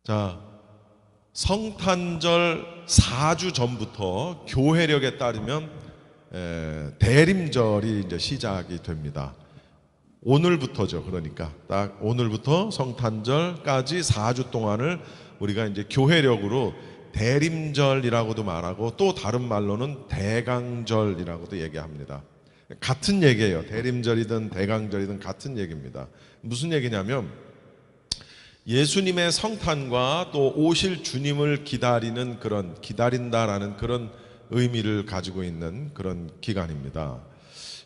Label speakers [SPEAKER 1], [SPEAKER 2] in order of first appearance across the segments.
[SPEAKER 1] 자, 성탄절 4주 전부터 교회력에 따르면 대림절이 이제 시작이 됩니다. 오늘부터죠. 그러니까 딱 오늘부터 성탄절까지 4주 동안을 우리가 이제 교회력으로 대림절이라고도 말하고 또 다른 말로는 대강절이라고도 얘기합니다. 같은 얘기예요. 대림절이든 대강절이든 같은 얘기입니다. 무슨 얘기냐면 예수님의 성탄과 또 오실 주님을 기다리는 그런 기다린다라는 그런 의미를 가지고 있는 그런 기간입니다.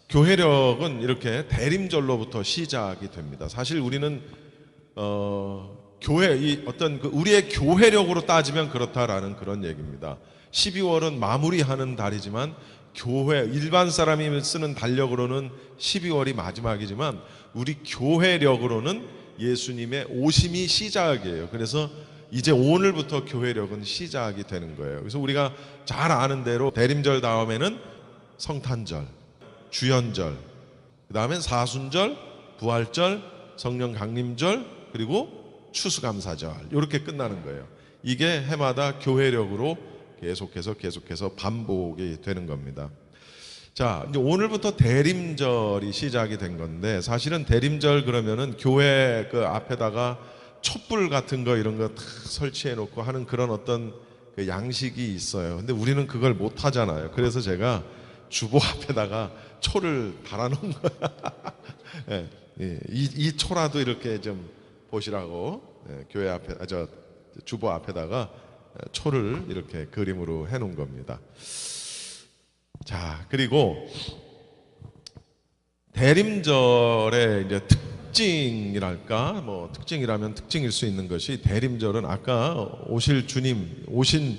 [SPEAKER 1] 교회력은 이렇게 대림절로부터 시작이 됩니다. 사실 우리는 교회 이 어떤 우리의 교회력으로 따지면 그렇다라는 그런 얘기입니다. 12월은 마무리하는 달이지만 교회 일반 사람이 쓰는 달력으로는 12월이 마지막이지만 우리 교회력으로는 예수님의 오심이 시작이에요. 그래서 이제 오늘부터 교회력은 시작이 되는 거예요. 그래서 우리가 잘 아는 대로 대림절 다음에는 성탄절, 주연절, 그 다음엔 사순절, 부활절, 성령 강림절, 그리고 추수감사절 이렇게 끝나는 거예요. 이게 해마다 교회력으로 계속해서 반복이 되는 겁니다. 자, 이제 오늘부터 대림절이 시작이 된 건데 사실은 대림절 그러면은 교회 그 앞에다가 촛불 같은 거 이런 거 다 설치해 놓고 하는 그런 어떤 그 양식이 있어요. 근데 우리는 그걸 못 하잖아요. 그래서 제가 주보 앞에다가 초를 달아 놓은 거야. 이 초라도 이렇게 좀 보시라고 교회 앞에 주보 앞에다가 초를 이렇게 그림으로 해 놓은 겁니다. 자, 그리고 대림절의 이제 특징이랄까, 뭐 특징이라면 특징일 수 있는 것이 대림절은 아까 오실 주님, 오신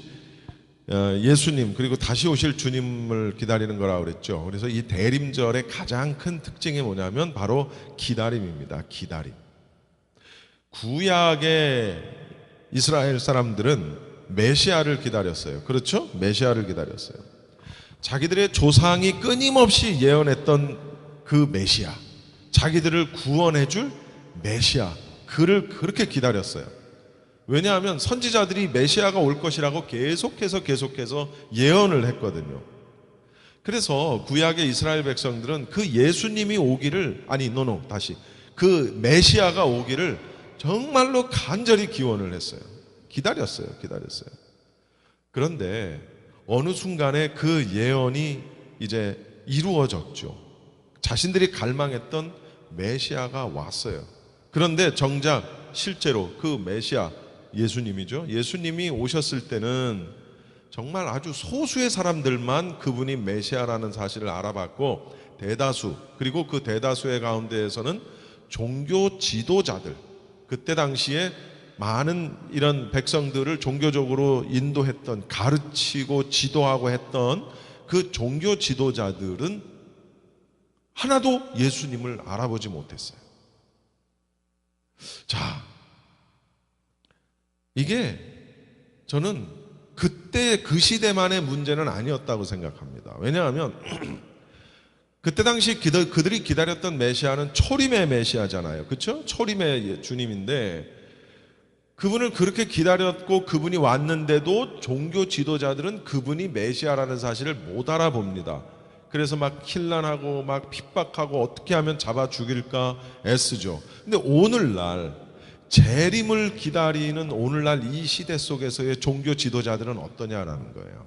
[SPEAKER 1] 예수님 그리고 다시 오실 주님을 기다리는 거라고 그랬죠. 그래서 이 대림절의 가장 큰 특징이 뭐냐면 바로 기다림입니다. 기다림. 구약의 이스라엘 사람들은 메시아를 기다렸어요. 그렇죠? 메시아를 기다렸어요. 자기들의 조상이 끊임없이 예언했던 그 메시아, 자기들을 구원해줄 메시아, 그를 그렇게 기다렸어요. 왜냐하면 선지자들이 메시아가 올 것이라고 계속해서 예언을 했거든요. 그래서 구약의 이스라엘 백성들은 그 예수님이 오기를 그 메시아가 오기를 정말로 간절히 기원을 했어요. 기다렸어요. 그런데 어느 순간에 그 예언이 이제 이루어졌죠. 자신들이 갈망했던 메시아가 왔어요. 그런데 정작 실제로 그 메시아 예수님이죠. 예수님이 오셨을 때는 정말 아주 소수의 사람들만 그분이 메시아라는 사실을 알아봤고 대다수, 그리고 그 대다수의 가운데에서는 종교 지도자들, 그때 당시에 많은 이런 백성들을 종교적으로 인도했던, 가르치고 지도하고 했던 그 종교 지도자들은 하나도 예수님을 알아보지 못했어요. 자, 이게 저는 그때 그 시대만의 문제는 아니었다고 생각합니다. 왜냐하면 그때 당시 그들이 기다렸던 메시아는 초림의 메시아잖아요. 그렇죠? 초림의 주님인데 그분을 그렇게 기다렸고 그분이 왔는데도 종교 지도자들은 그분이 메시아라는 사실을 못 알아봅니다. 그래서 막 힐난하고 막 핍박하고 어떻게 하면 잡아 죽일까 애쓰죠. 근데 오늘날 재림을 기다리는 오늘날 이 시대 속에서의 종교 지도자들은 어떠냐라는 거예요.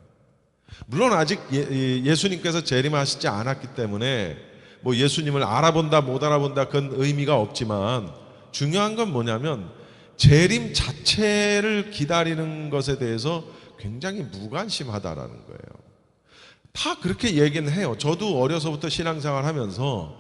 [SPEAKER 1] 물론 아직 예수님께서 재림하시지 않았기 때문에 뭐 예수님을 알아본다 못 알아본다 그건 의미가 없지만 중요한 건 뭐냐면 재림 자체를 기다리는 것에 대해서 굉장히 무관심하다라는 거예요. 다 그렇게 얘기는 해요. 저도 어려서부터 신앙생활 하면서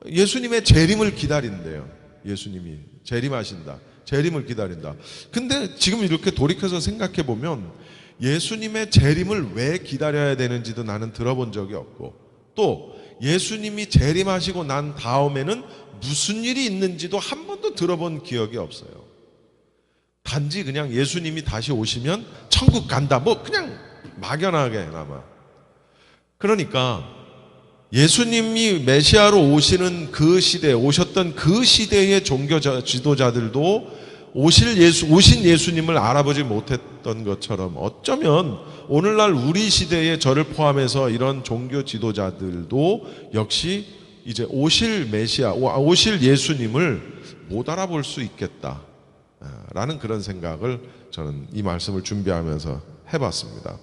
[SPEAKER 1] 예수님의 재림을 기다린대요. 예수님이 재림하신다. 재림을 기다린다. 근데 지금 이렇게 돌이켜서 생각해 보면 예수님의 재림을 왜 기다려야 되는지도 나는 들어본 적이 없고 또 예수님이 재림하시고 난 다음에는 무슨 일이 있는지도 한 번도 들어본 기억이 없어요. 단지 그냥 예수님이 다시 오시면 천국 간다. 뭐 그냥 막연하게나마. 그러니까 예수님이 메시아로 오시는 그 시대, 오셨던 그 시대의 종교 지도자들도 오신 예수님을 알아보지 못했던 것처럼 어쩌면 오늘날 우리 시대에 저를 포함해서 이런 종교 지도자들도 역시 이제 오실 메시아, 오실 예수님을 못 알아볼 수 있겠다라는 그런 생각을 저는 이 말씀을 준비하면서 해봤습니다.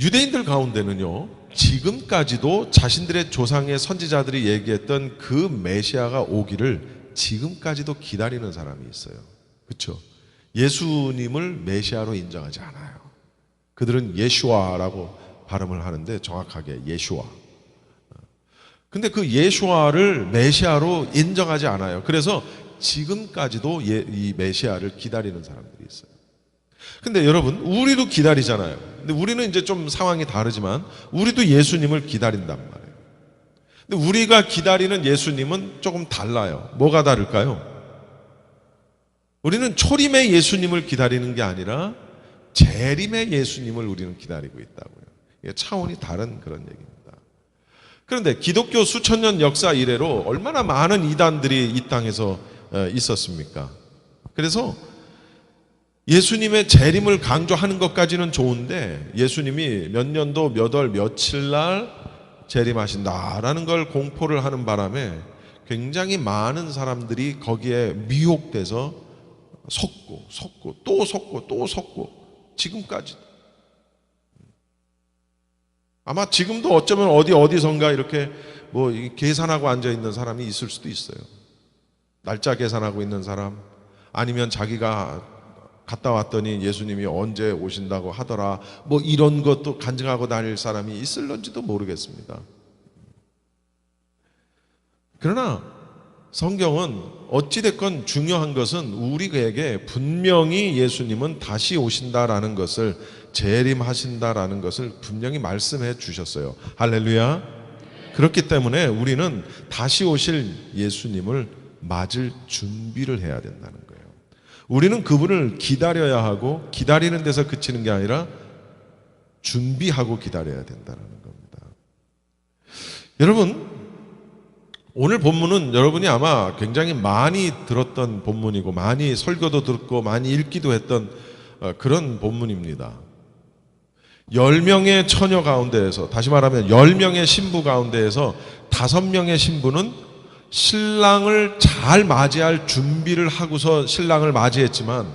[SPEAKER 1] 유대인들 가운데는요, 지금까지도 자신들의 조상의 선지자들이 얘기했던 그 메시아가 오기를 지금까지도 기다리는 사람이 있어요. 그렇죠? 예수님을 메시아로 인정하지 않아요. 그들은 예슈아라고 발음을 하는데 정확하게 예슈아. 근데 그 예슈아를 메시아로 인정하지 않아요. 그래서 지금까지도 이 메시아를 기다리는 사람들이 있어요. 근데 여러분, 우리도 기다리잖아요. 근데 우리는 이제 좀 상황이 다르지만 우리도 예수님을 기다린단 말이에요. 근데 우리가 기다리는 예수님은 조금 달라요. 뭐가 다를까요? 우리는 초림의 예수님을 기다리는 게 아니라 재림의 예수님을 우리는 기다리고 있다고요. 이게 차원이 다른 그런 얘기입니다. 그런데 기독교 수천 년 역사 이래로 얼마나 많은 이단들이 이 땅에서 있었습니까? 그래서 예수님의 재림을 강조하는 것까지는 좋은데 예수님이 몇 년도 몇 월 며칠 날 재림하신다라는 걸 공포를 하는 바람에 굉장히 많은 사람들이 거기에 미혹돼서 속고 또 속고 지금까지. 아마 지금도 어쩌면 어디선가 이렇게 뭐 계산하고 앉아 있는 사람이 있을 수도 있어요. 날짜 계산하고 있는 사람, 아니면 자기가 갔다 왔더니 예수님이 언제 오신다고 하더라, 뭐 이런 것도 간증하고 다닐 사람이 있을런지도 모르겠습니다. 그러나 성경은 어찌됐건 중요한 것은 우리에게 분명히 예수님은 다시 오신다라는 것을, 재림하신다라는 것을 분명히 말씀해 주셨어요. 할렐루야. 그렇기 때문에 우리는 다시 오실 예수님을 맞을 준비를 해야 된다는 거예요. 우리는 그분을 기다려야 하고, 기다리는 데서 그치는 게 아니라 준비하고 기다려야 된다는 겁니다. 여러분, 오늘 본문은 여러분이 아마 굉장히 많이 들었던 본문이고 많이 설교도 듣고 많이 읽기도 했던 그런 본문입니다. 10명의 처녀 가운데에서, 다시 말하면 10명의 신부 가운데에서 5명의 신부는 신랑을 잘 맞이할 준비를 하고서 신랑을 맞이했지만,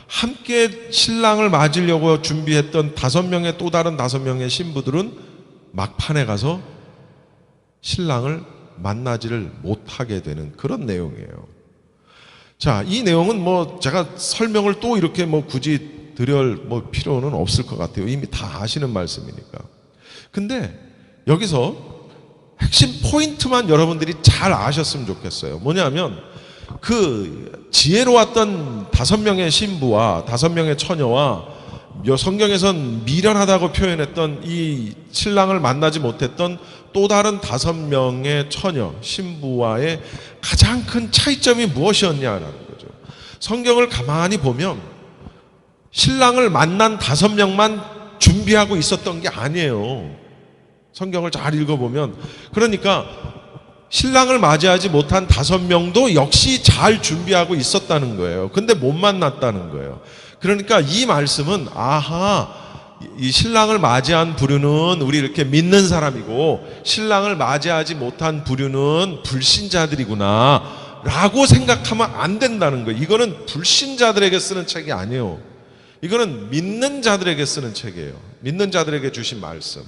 [SPEAKER 1] 함께 신랑을 맞으려고 준비했던 5명의 또 다른 5명의 신부들은 막판에 가서 신랑을 만나지를 못하게 되는 그런 내용이에요. 자, 이 내용은 뭐 제가 설명을 또 이렇게 뭐 굳이 드릴 뭐 필요는 없을 것 같아요. 이미 다 아시는 말씀이니까. 근데 여기서 핵심 포인트만 여러분들이 잘 아셨으면 좋겠어요. 뭐냐면 그 지혜로웠던 5명의 신부와 5명의 처녀와 성경에선 미련하다고 표현했던 이 신랑을 만나지 못했던 또 다른 5명의 처녀, 신부와의 가장 큰 차이점이 무엇이었냐라는 거죠. 성경을 가만히 보면 신랑을 만난 5명만 준비하고 있었던 게 아니에요. 성경을 잘 읽어보면, 그러니까 신랑을 맞이하지 못한 5명도 역시 잘 준비하고 있었다는 거예요. 근데 못 만났다는 거예요. 그러니까 이 말씀은, 아하, 이 신랑을 맞이한 부류는 우리 이렇게 믿는 사람이고 신랑을 맞이하지 못한 부류는 불신자들이구나 라고 생각하면 안 된다는 거예요. 이거는 불신자들에게 쓰는 책이 아니에요. 이거는 믿는 자들에게 쓰는 책이에요. 믿는 자들에게 주신 말씀.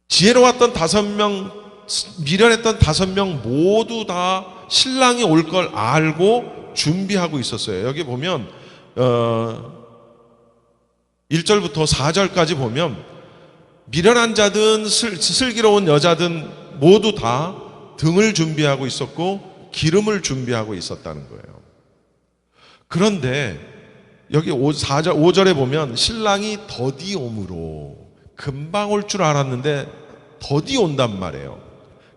[SPEAKER 1] 지혜로웠던 5명, 미련했던 5명 모두 다 신랑이 올 걸 알고 준비하고 있었어요. 여기 보면 1절부터 4절까지 보면 미련한 자든 슬기로운 여자든 모두 다 등을 준비하고 있었고 기름을 준비하고 있었다는 거예요. 그런데 여기 5절에 보면 신랑이 더디 오므로, 금방 올 줄 알았는데 더디 온단 말이에요.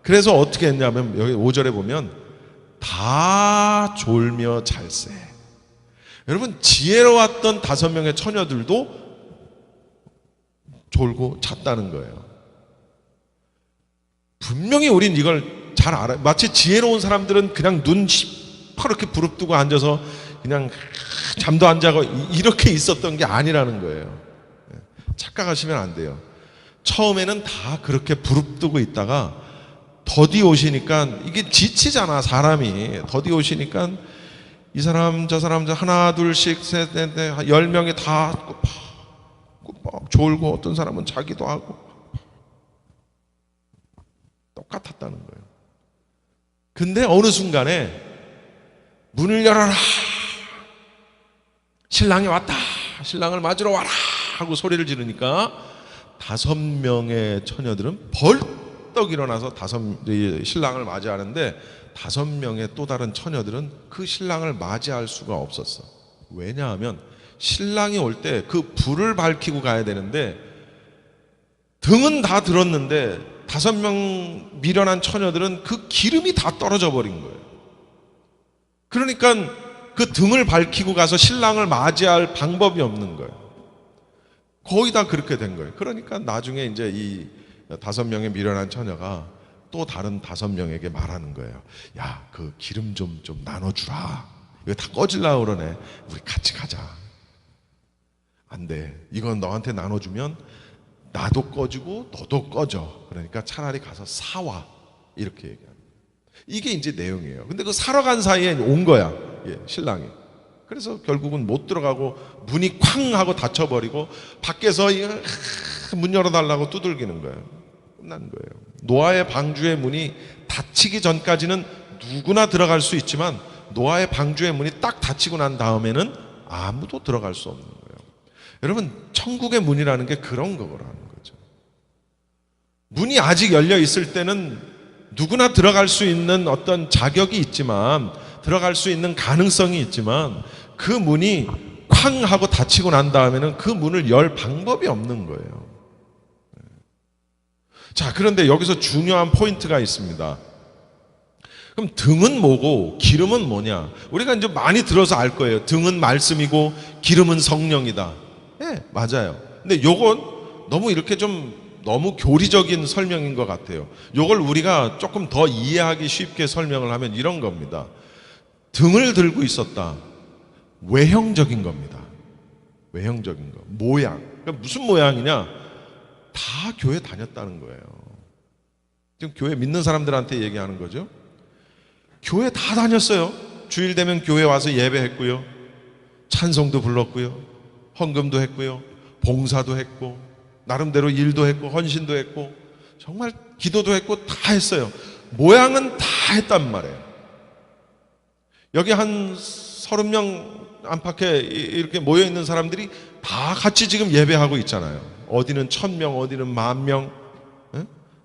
[SPEAKER 1] 그래서 어떻게 했냐면 여기 5절에 보면 다 졸며 잘세. 여러분, 지혜로웠던 5명의 처녀들도 분명히 우린 이걸 잘 알아요. 마치 지혜로운 사람들은 그냥 눈 시퍼렇게 부릅뜨고 앉아서 그냥 잠도 안 자고 이렇게 있었던 게 아니라는 거예요. 착각하시면 안 돼요. 처음에는 다 그렇게 부릅뜨고 있다가 더디 오시니까 이게 지치잖아, 사람이. 더디 오시니까 이 사람 저 사람 하나 둘씩 셋 넷 10명이 다 막 졸고 어떤 사람은 자기도 하고 똑같았다는 거예요. 근데 어느 순간에 문을 열어라, 신랑이 왔다, 신랑을 맞으러 와라 하고 소리를 지르니까 5명의 처녀들은 벌떡 일어나서 신랑을 맞이하는데 5명의 또 다른 처녀들은 그 신랑을 맞이할 수가 없었어. 왜냐하면 신랑이 올 때 그 불을 밝히고 가야 되는데 등은 다 들었는데 5명 미련한 처녀들은 그 기름이 다 떨어져 버린 거예요. 그러니까 그 등을 밝히고 가서 신랑을 맞이할 방법이 없는 거예요. 거의 다 그렇게 된 거예요. 그러니까 나중에 이제 이 5명의 미련한 처녀가 또 다른 5명에게 말하는 거예요. 야, 그 기름 좀 나눠주라. 이거 다 꺼질라고 그러네. 우리 같이 가자. 안 돼. 이건 너한테 나눠주면 나도 꺼지고 너도 꺼져. 그러니까 차라리 가서 사와. 이렇게 얘기합니다. 이게 이제 내용이에요. 근데 그 사러 간 사이에 온 거야. 신랑이. 그래서 결국은 못 들어가고 문이 쾅 하고 닫혀버리고 밖에서 문 열어달라고 두들기는 거예요. 끝난 거예요. 노아의 방주의 문이 닫히기 전까지는 누구나 들어갈 수 있지만 노아의 방주의 문이 딱 닫히고 난 다음에는 아무도 들어갈 수 없는 거예요. 여러분, 천국의 문이라는 게 그런 거라는 거죠. 문이 아직 열려 있을 때는 누구나 들어갈 수 있는 어떤 자격이 있지만, 들어갈 수 있는 가능성이 있지만, 그 문이 쾅 하고 닫히고 난 다음에는 그 문을 열 방법이 없는 거예요. 자, 그런데 여기서 중요한 포인트가 있습니다. 그럼 등은 뭐고 기름은 뭐냐? 우리가 이제 많이 들어서 알 거예요. 등은 말씀이고 기름은 성령이다. 네, 맞아요. 근데 요건 너무 이렇게 좀 너무 교리적인 설명인 것 같아요. 요걸 우리가 조금 더 이해하기 쉽게 설명을 하면 이런 겁니다. 등을 들고 있었다. 외형적인 겁니다. 외형적인 거. 모양. 그러니까 무슨 모양이냐? 다 교회 다녔다는 거예요. 지금 교회 믿는 사람들한테 얘기하는 거죠. 교회 다 다녔어요. 주일 되면 교회 와서 예배했고요. 찬송도 불렀고요. 헌금도 했고요. 봉사도 했고, 나름대로 일도 했고, 헌신도 했고, 정말 기도도 했고, 다 했어요. 모양은 다 했단 말이에요. 여기 한 30명 안팎에 이렇게 모여있는 사람들이 다 같이 지금 예배하고 있잖아요. 어디는 1000명, 어디는 10,000명,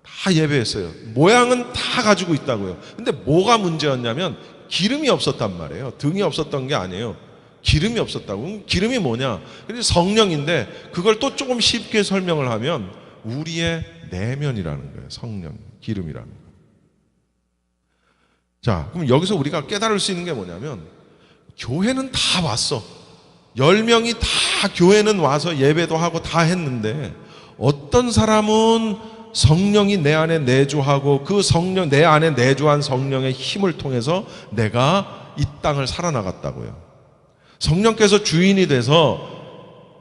[SPEAKER 1] 다 예배했어요. 모양은 다 가지고 있다고요. 근데 뭐가 문제였냐면 기름이 없었단 말이에요. 등이 없었던 게 아니에요. 기름이 없었다고. 기름이 뭐냐? 그래서 성령인데 그걸 또 조금 쉽게 설명을 하면 우리의 내면이라는 거예요. 성령, 기름이라는 거예요. 자, 그럼 여기서 우리가 깨달을 수 있는 게 뭐냐면 교회는 다 왔어. 10명이 다 교회는 와서 예배도 하고 다 했는데 어떤 사람은 성령이 내 안에 내주하고 그 성령, 내 안에 내주한 성령의 힘을 통해서 내가 이 땅을 살아나갔다고요. 성령께서 주인이 돼서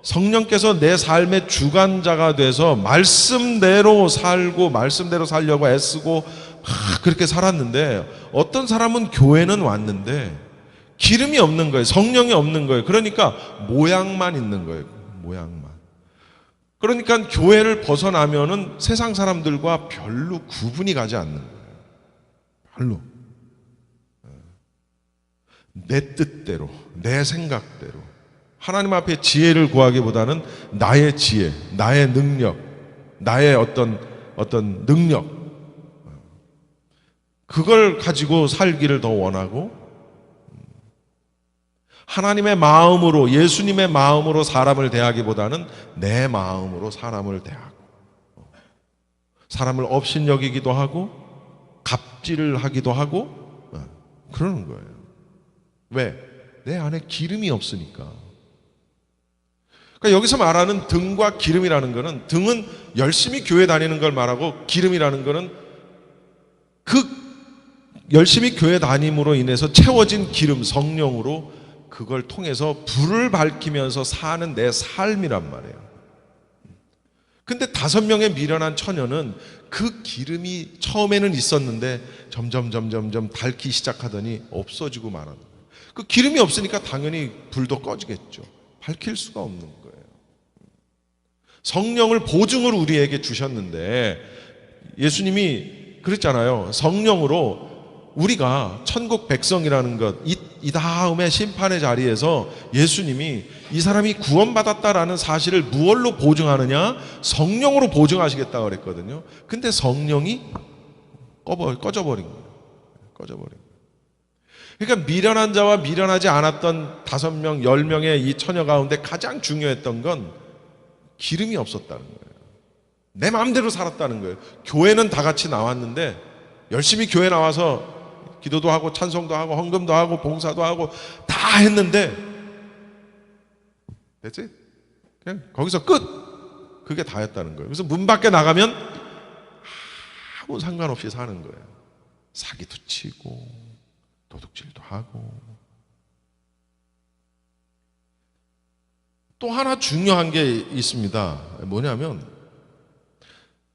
[SPEAKER 1] 성령께서 내 삶의 주관자가 돼서 말씀대로 살고 말씀대로 살려고 애쓰고 그렇게 살았는데 어떤 사람은 교회는 왔는데 기름이 없는 거예요. 성령이 없는 거예요. 그러니까 모양만 있는 거예요. 모양만. 그러니까 교회를 벗어나면은 세상 사람들과 별로 구분이 가지 않는 거예요. 별로. 내 뜻대로, 내 생각대로. 하나님 앞에 지혜를 구하기보다는 나의 지혜, 나의 능력, 나의 어떤 능력. 그걸 가지고 살기를 더 원하고 하나님의 마음으로, 예수님의 마음으로 사람을 대하기보다는 내 마음으로 사람을 대하고 사람을 업신여기기도 하고 갑질을 하기도 하고 그러는 거예요. 왜? 내 안에 기름이 없으니까. 그러니까 여기서 말하는 등과 기름이라는 거는 등은 열심히 교회 다니는 걸 말하고 기름이라는 거는 그 열심히 교회 다님으로 인해서 채워진 기름, 성령으로 그걸 통해서 불을 밝히면서 사는 내 삶이란 말이에요. 근데 5명의 미련한 처녀는 그 기름이 처음에는 있었는데 점점 닳기 시작하더니 없어지고 말하는 거예요. 그 기름이 없으니까 당연히 불도 꺼지겠죠. 밝힐 수가 없는 거예요. 성령을 보증으로 우리에게 주셨는데 예수님이 그랬잖아요. 성령으로 우리가 천국 백성이라는 것, 이 다음에 심판의 자리에서 예수님이 이 사람이 구원받았다라는 사실을 무엇로 보증하느냐? 성령으로 보증하시겠다고 그랬거든요. 근데 성령이 꺼져버린 거예요. 꺼져버린 거예요. 그러니까 미련한 자와 미련하지 않았던 5명, 10명의 이 처녀 가운데 가장 중요했던 건 기름이 없었다는 거예요. 내 마음대로 살았다는 거예요. 교회는 다 같이 나왔는데 열심히 교회 나와서 기도도 하고 찬송도 하고 헌금도 하고 봉사도 하고 다 했는데 됐지? 그냥 거기서 끝! 그게 다였다는 거예요. 그래서 문 밖에 나가면 아무 상관없이 사는 거예요. 사기도 치고 도둑질도 하고. 또 하나 중요한 게 있습니다. 뭐냐면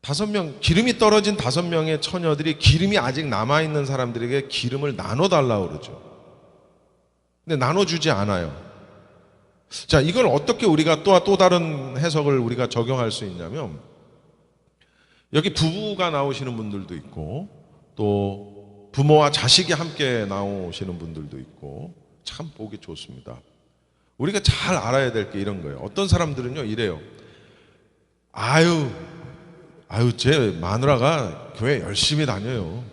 [SPEAKER 1] 5명, 기름이 떨어진 5명의 처녀들이 기름이 아직 남아있는 사람들에게 기름을 나눠달라고 그러죠. 근데 나눠주지 않아요. 자, 이걸 어떻게 우리가 또 다른 해석을 우리가 적용할 수 있냐면, 여기 부부가 나오시는 분들도 있고, 또 부모와 자식이 함께 나오시는 분들도 있고, 참 보기 좋습니다. 우리가 잘 알아야 될 게 이런 거예요. 어떤 사람들은요, 이래요. 아유, 제 마누라가 교회 열심히 다녀요.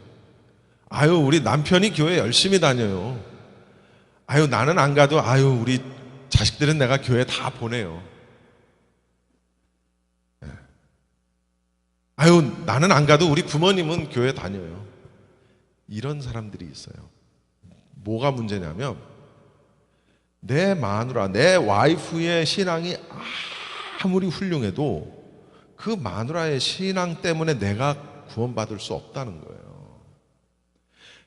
[SPEAKER 1] 아유, 우리 남편이 교회 열심히 다녀요. 아유, 나는 안 가도, 아유, 우리 자식들은 내가 교회 다 보내요. 아유, 나는 안 가도 우리 부모님은 교회 다녀요. 이런 사람들이 있어요. 뭐가 문제냐면, 내 마누라, 내 와이프의 신앙이 아무리 훌륭해도 그 마누라의 신앙 때문에 내가 구원받을 수 없다는 거예요.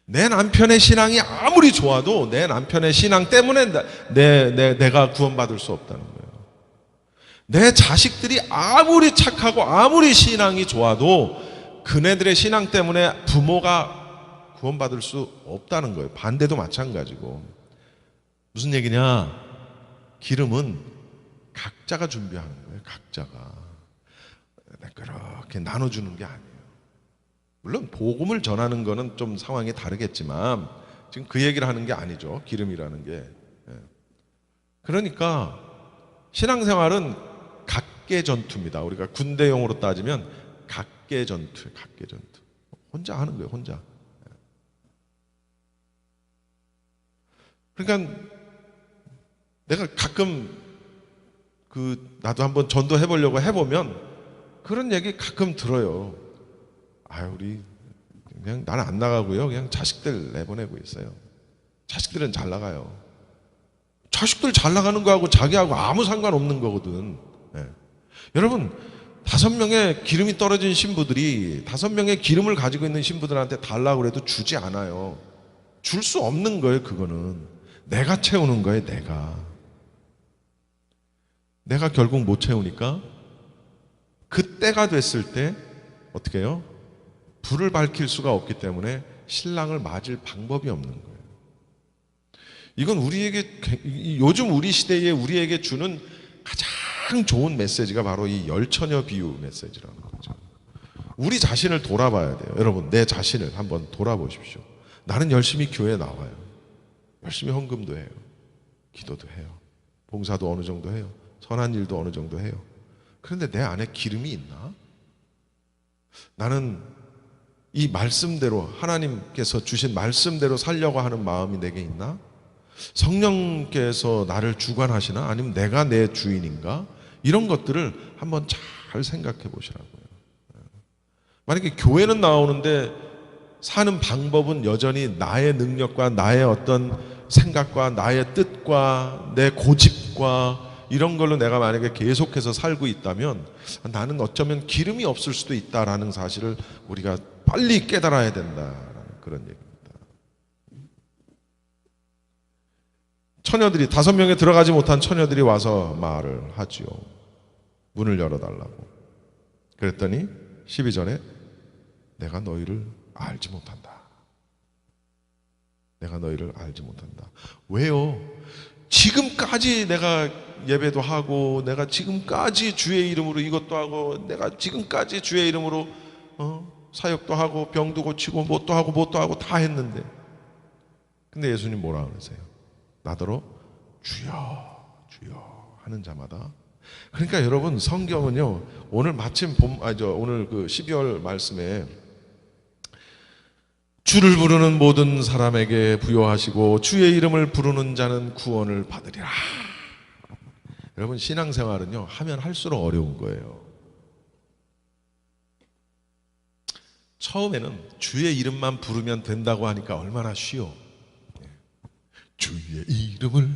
[SPEAKER 1] 내 남편의 신앙이 아무리 좋아도 내 남편의 신앙 때문에 내가 구원받을 수 없다는 거예요. 내 자식들이 아무리 착하고 아무리 신앙이 좋아도 그네들의 신앙 때문에 부모가 구원받을 수 없다는 거예요. 반대도 마찬가지고. 무슨 얘기냐? 기름은 각자가 준비하는 거예요. 각자가. 그렇게 나눠주는 게 아니에요. 물론 복음을 전하는 거는 좀 상황이 다르겠지만 지금 그 얘기를 하는 게 아니죠. 기름이라는 게. 그러니까 신앙생활은 각계전투입니다. 우리가 군대용으로 따지면 각계전투예요. 각계전투. 혼자 하는 거예요. 혼자. 그러니까 내가 가끔 나도 한번 전도해 보려고 해보면 그런 얘기 가끔 들어요. 우리 그냥 나는 안 나가고요. 그냥 자식들 내보내고 있어요. 자식들은 잘 나가요. 자식들 잘 나가는 거하고 자기하고 아무 상관없는 거거든. 여러분, 5명의 기름이 떨어진 신부들이 5명의 기름을 가지고 있는 신부들한테 달라고 해도 주지 않아요. 줄 수 없는 거예요. 그거는 내가 채우는 거예요. 내가 결국 못 채우니까 그때가 됐을 때 어떻게 해요? 불을 밝힐 수가 없기 때문에 신랑을 맞을 방법이 없는 거예요. 이건 요즘 우리 시대에 우리에게 주는 가장 좋은 메시지가 바로 이 열처녀 비유 메시지라는 거죠. 우리 자신을 돌아봐야 돼요. 여러분, 내 자신을 한번 돌아보십시오. 나는 열심히 교회에 나와요. 열심히 헌금도 해요. 기도도 해요. 봉사도 어느 정도 해요. 선한 일도 어느 정도 해요. 그런데 내 안에 기름이 있나? 나는 이 말씀대로, 하나님께서 주신 말씀대로 살려고 하는 마음이 내게 있나? 성령께서 나를 주관하시나? 아니면 내가 내 주인인가? 이런 것들을 한번 잘 생각해 보시라고요. 만약에 교회는 나오는데 사는 방법은 여전히 나의 능력과 나의 어떤 생각과 나의 뜻과 내 고집과 이런 걸로 내가 만약에 계속해서 살고 있다면 나는 어쩌면 기름이 없을 수도 있다라는 사실을 우리가 빨리 깨달아야 된다라는 그런 얘기입니다. 처녀들이 5명에 들어가지 못한 처녀들이 와서 말을 하지요. 문을 열어달라고. 그랬더니 12절에 내가 너희를 알지 못한다. 내가 너희를 알지 못한다. 왜요? 지금까지 내가 예배도 하고 내가 지금까지 주의 이름으로 이것도 하고 내가 지금까지 주의 이름으로 사역도 하고 병도 고치고 뭣도 하고 다 했는데 근데 예수님 뭐라 그러세요? 나더러 주여 주여 하는 자마다. 그러니까 여러분 성경은요 오늘 마침 오늘 그 12월 말씀에 주를 부르는 모든 사람에게 부여하시고 주의 이름을 부르는 자는 구원을 받으리라. 여러분 신앙생활은요 하면 할수록 어려운 거예요. 처음에는 주의 이름만 부르면 된다고 하니까 얼마나 쉬워. 주의 이름을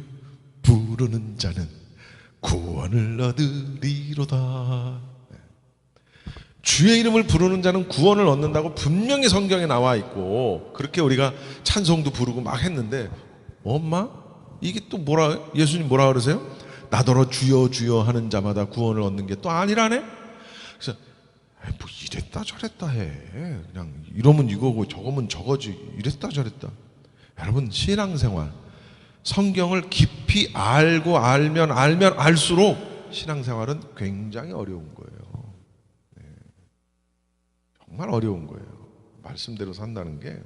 [SPEAKER 1] 부르는 자는 구원을 얻으리로다. 주의 이름을 부르는 자는 구원을 얻는다고 분명히 성경에 나와 있고 그렇게 우리가 찬송도 부르고 막 했는데 엄마 이게 또 예수님 뭐라 그러세요? 나더러 주여 주여 하는 자마다 구원을 얻는 게 또 아니라네. 그래서 뭐 이랬다 저랬다 해. 그냥 이러면 이거고 저거면 저거지. 이랬다 저랬다. 여러분 신앙생활 성경을 깊이 알고 알면 알수록 신앙생활은 굉장히 어려운 거예요. 정말 어려운 거예요. 말씀대로 산다는 게.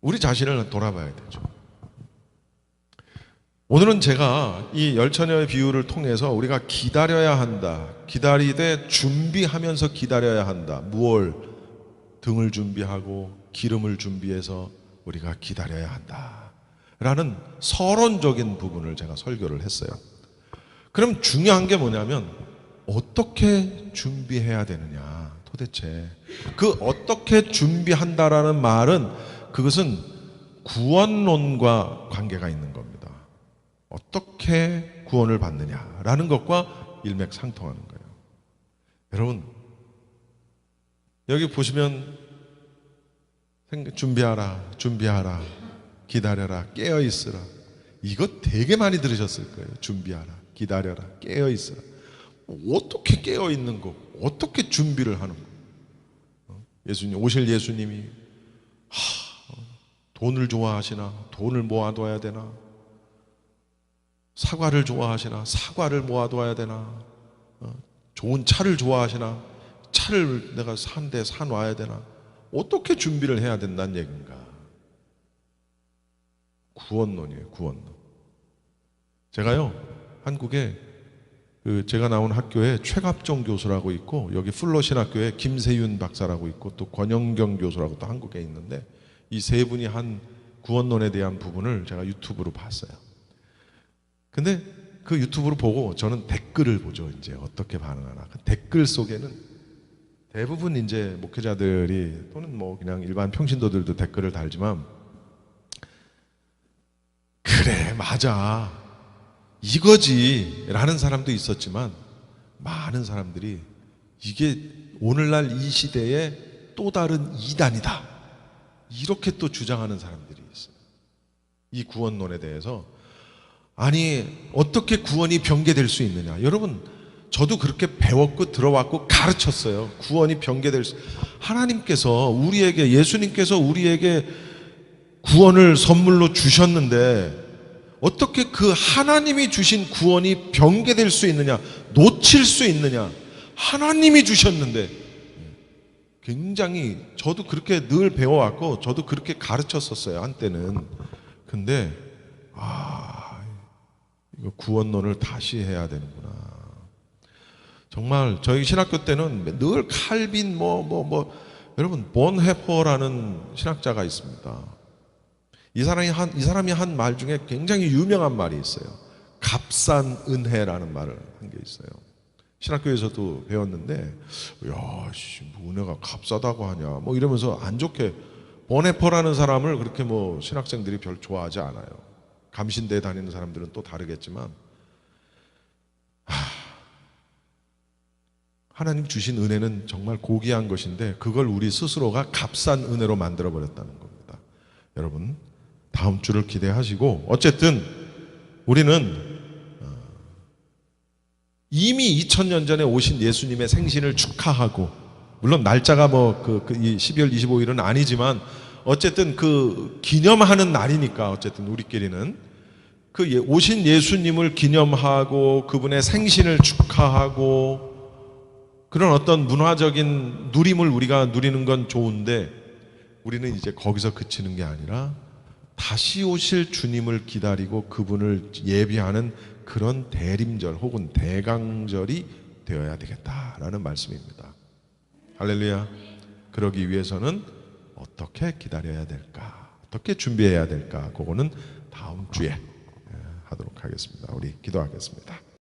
[SPEAKER 1] 우리 자신을 돌아봐야 되죠. 오늘은 제가 이 열처녀의 비유를 통해서 우리가 기다려야 한다. 기다리되 준비하면서 기다려야 한다. 무얼? 등을 준비하고 기름을 준비해서 우리가 기다려야 한다. 라는 서론적인 부분을 제가 설교를 했어요. 그럼 중요한 게 뭐냐면 어떻게 준비해야 되느냐 도대체. 그 어떻게 준비한다라는 말은 그것은 구원론과 관계가 있는 겁니다. 어떻게 구원을 받느냐라는 것과 일맥상통하는 거예요. 여러분 여기 보시면 준비하라 기다려라 깨어있으라. 이거 되게 많이 들으셨을 거예요. 준비하라 기다려라 깨어있으라. 어떻게 깨어있는 거 어떻게 준비를 하는 거. 오실 예수님이 돈을 좋아하시나 돈을 모아둬야 되나, 사과를 좋아하시나 사과를 모아둬야 되나, 좋은 차를 좋아하시나 차를 내가 산 대 사놔야 되나, 어떻게 준비를 해야 된다는 얘기인가. 구원론이에요. 구원론. 제가요 한국에 제가 나온 학교에 최갑정 교수라고 있고 여기 플러신학교에 김세윤 박사라고 있고 또 권영경 교수라고 또 한국에 있는데 이 세 분이 한 구원론에 대한 부분을 제가 유튜브로 봤어요. 근데 그 유튜브를 보고 저는 댓글을 보죠. 이제 어떻게 반응하나. 그 댓글 속에는 대부분 이제 목회자들이 또는 뭐 그냥 일반 평신도들도 댓글을 달지만 그래 맞아 이거지 라는 사람도 있었지만 많은 사람들이 이게 오늘날 이 시대의 또 다른 이단이다 이렇게 또 주장하는 사람들이 있어요. 이 구원론에 대해서. 아니 어떻게 구원이 변개될 수 있느냐. 여러분 저도 그렇게 배웠고 들어왔고 가르쳤어요. 구원이 변개될 수, 하나님께서 우리에게, 예수님께서 우리에게 구원을 선물로 주셨는데 어떻게 그 하나님이 주신 구원이 변개될 수 있느냐, 놓칠 수 있느냐. 하나님이 주셨는데. 굉장히 저도 그렇게 늘 배워왔고 저도 그렇게 가르쳤었어요 한때는. 근데 이거 구원론을 다시 해야 되는구나. 정말 저희 신학교 때는 늘 칼빈 여러분 본헤퍼라는 신학자가 있습니다. 이 사람이 한 말 중에 굉장히 유명한 말이 있어요. 값싼 은혜라는 말을 한 게 있어요. 신학교에서도 배웠는데 야, 뭐 은혜가 값싸다고 하냐 뭐 이러면서 안 좋게, 본헤퍼라는 사람을 그렇게 뭐 신학생들이 별 좋아하지 않아요. 감신대에 다니는 사람들은 또 다르겠지만 하나님 주신 은혜는 정말 고귀한 것인데 그걸 우리 스스로가 값싼 은혜로 만들어 버렸다는 겁니다. 여러분 다음 주를 기대하시고, 어쨌든 우리는 이미 2000년 전에 오신 예수님의 생신을 축하하고, 물론 날짜가 이 12월 25일은 아니지만 어쨌든 그 기념하는 날이니까, 어쨌든 우리끼리는 그 오신 예수님을 기념하고 그분의 생신을 축하하고, 그런 어떤 문화적인 누림을 우리가 누리는 건 좋은데, 우리는 이제 거기서 그치는 게 아니라 다시 오실 주님을 기다리고 그분을 예비하는 그런 대림절 혹은 대강절이 되어야 되겠다라는 말씀입니다. 할렐루야. 그러기 위해서는 어떻게 기다려야 될까, 어떻게 준비해야 될까, 그거는 다음 주에 하도록 하겠습니다. 우리 기도하겠습니다.